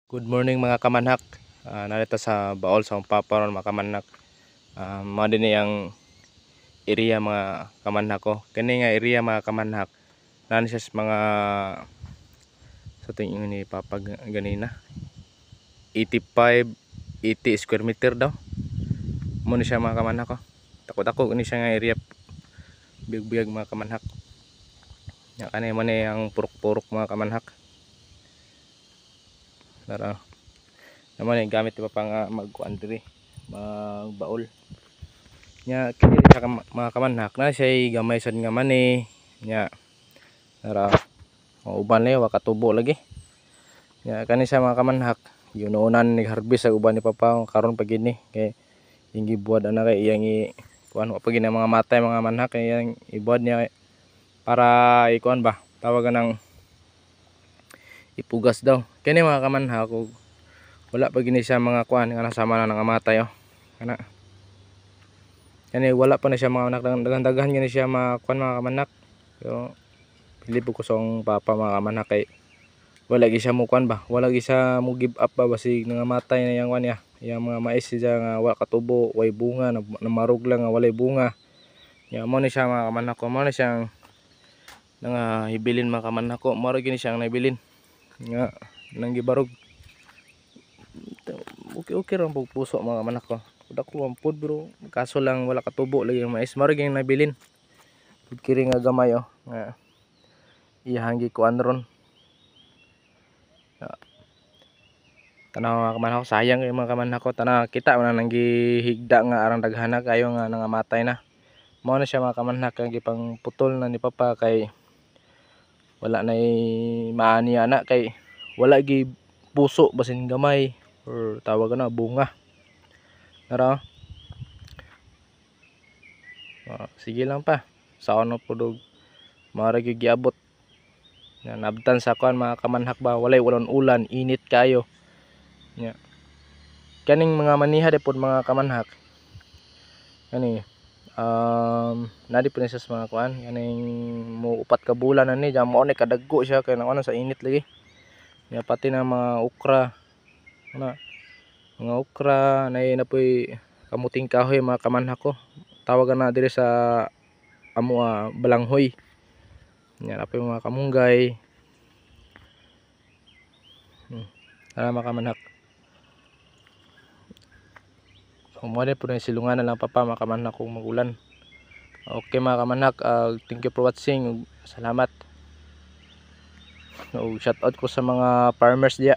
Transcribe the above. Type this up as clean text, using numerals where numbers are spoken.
Good morning mga kamanhak. Narito sa Baol sa Paparon mga kamanhak. Mga din ang area mga kamanhak ko. Kani nga area mga kamanhak. Nani siya sa mga sa tingin ni Papa ganina. 85 80 square meter daw. Mo ni siya mga kamanhak ko. Takot-takot ni siya nga area biyag-biyag mga kamanhak. Ya kanay mo ni ang purok-purok mga kamanhak. Tara. Naman yung gamit pa pang magkuan diri magbaol nya kini sa mga kamanhak na siya gamay sad nga mani nya tara uban ni wa katubo lagi nya kani sa mga kamanhak yununan ni harvest sa uban ni papa karon pag gini kay yung gibuad ana kay iyang kuan wa pag gini mga matay mga manhak kay iyang ibuad niya para ikuan ba tawagan ng ipugas daw kani mga kamanhak wala pa gini siya mga kuan nga nasama na nangamatay kana kani wala pa na siya mga daghan-daghan gani siya mga kuan mga kamanak pero pili po ko sa papa mga kamanak kay wala gi siya mo kuan ba wala gi siya mo give up ba basig nangamatay na yang kuan niya yang mga mais siya nga wala katubo way bunga na marug lang nga walay bunga ya mo ni siya mga kamanak ko mo ni siyang nga hibilin mga kamanak ko mo ra gini siyang nabilin nga nang gibarog okay ra pug puso mga manak ko dako ang pud bro kaso lang wala katubo lagi ang mais maro gyud nabilin pud kiri nga gamay nga iyang gikuan ron tanaw mga kamanak ko sayang kay mga kamanak ko tanaw kita man nang gihigda nga arang daghana kayo nga nangamatay na mao na siya mga kamanak nga gipang putol na ni papa kay wala nay maani ana kay wala gi puso basin gamay or tawag na bunga nara sige lang pa saon na pudog mara gyud giabot nga nabtan sa kuan mga kamanhak ba walay ulan init kayo nya kaning mga maniha pod mga kamanhak kani nadi po sa mga kuan kaning mo upat ka bulan ani mao ni kadagko siya kay ano sa init lagi nya pati na mga okra na mga okra nay napoy kamuting kahoy mga kamanhak ko tawagan na diri sa amo balanghoy nya napoy mga kamunggay mga kamanhak mo na po silungan na lang papa mga kamanhak kung magulan okay mga kamanhak thank you for watching salamat shout out ko sa mga farmers diya